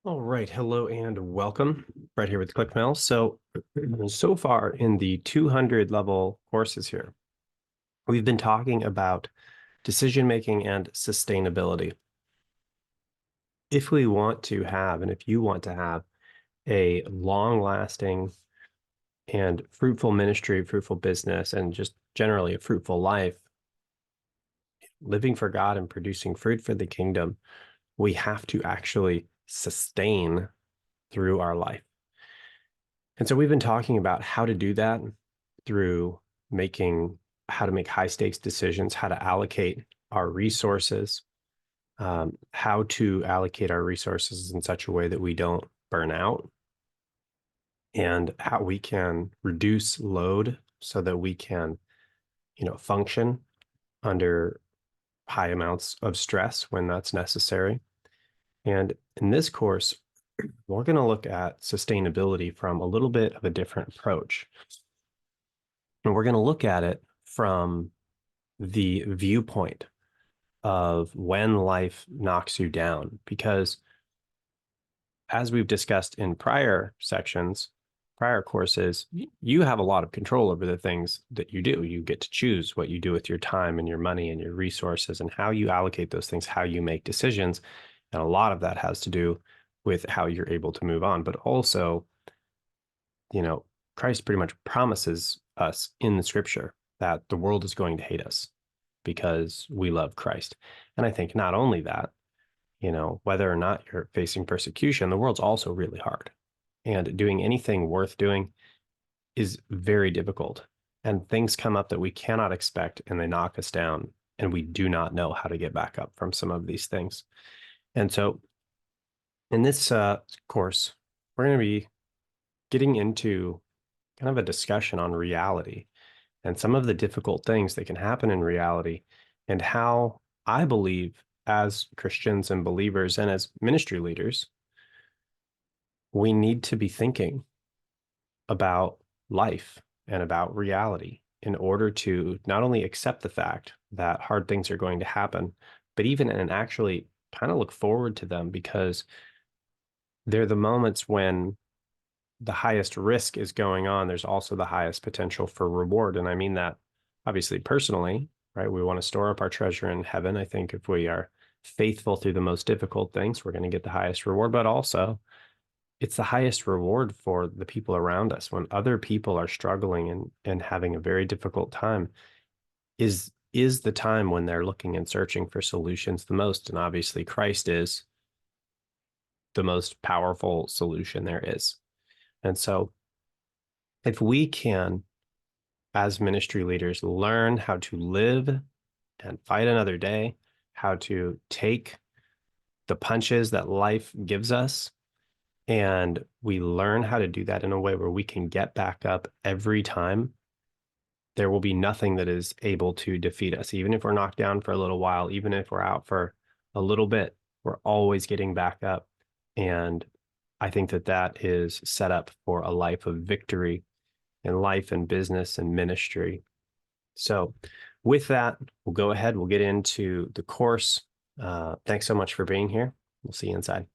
All right, hello and welcome. Right here with ClickMail. So far in the 200 level courses here, we've been talking about decision making and sustainability. If we want to have, and if you want to have a long lasting and fruitful ministry, fruitful business, and just generally a fruitful life, living for God and producing fruit for the kingdom, we have to actually sustain through our life. And so we've been talking about how to do that through making how to make high stakes decisions, how to allocate our resources, how to allocate our resources in such a way that we don't burn out, and how we can reduce load so that we can, function under high amounts of stress when that's necessary. And in this course, we're going to look at sustainability from a little bit of a different approach. And we're going to look at it from the viewpoint of when life knocks you down. Because as we've discussed in prior sections, prior courses, you have a lot of control over the things that you do. You get to choose what you do with your time and your money and your resources and how you allocate those things, how you make decisions. And a lot of that has to do with how you're able to move on. But also, Christ pretty much promises us in the scripture that the world is going to hate us because we love Christ. And I think not only that, whether or not you're facing persecution, the world's also really hard. And doing anything worth doing is very difficult. And things come up that we cannot expect and they knock us down. And we do not know how to get back up from some of these things. And so in this course, we're going to be getting into kind of a discussion on reality and some of the difficult things that can happen in reality and how I believe as Christians and believers and as ministry leaders, we need to be thinking about life and about reality in order to not only accept the fact that hard things are going to happen, but even and actually kind of look forward to them because they're the moments when the highest risk is going on. There's also the highest potential for reward. And I mean that obviously personally, right? We want to store up our treasure in heaven. I think if we are faithful through the most difficult things, we're going to get the highest reward, but also it's the highest reward for the people around us when other people are struggling and having a very difficult time is the time when they're looking and searching for solutions the most. And obviously Christ is the most powerful solution there is. And so if we can, as ministry leaders, learn how to live and fight another day, how to take the punches that life gives us, and we learn how to do that in a way where we can get back up every time, there will be nothing that is able to defeat us. Even if we're knocked down for a little while, even if we're out for a little bit, we're always getting back up. And I think that that is set up for a life of victory in life and business and ministry. So with that, we'll go ahead, we'll get into the course. Thanks so much for being here. We'll see you inside.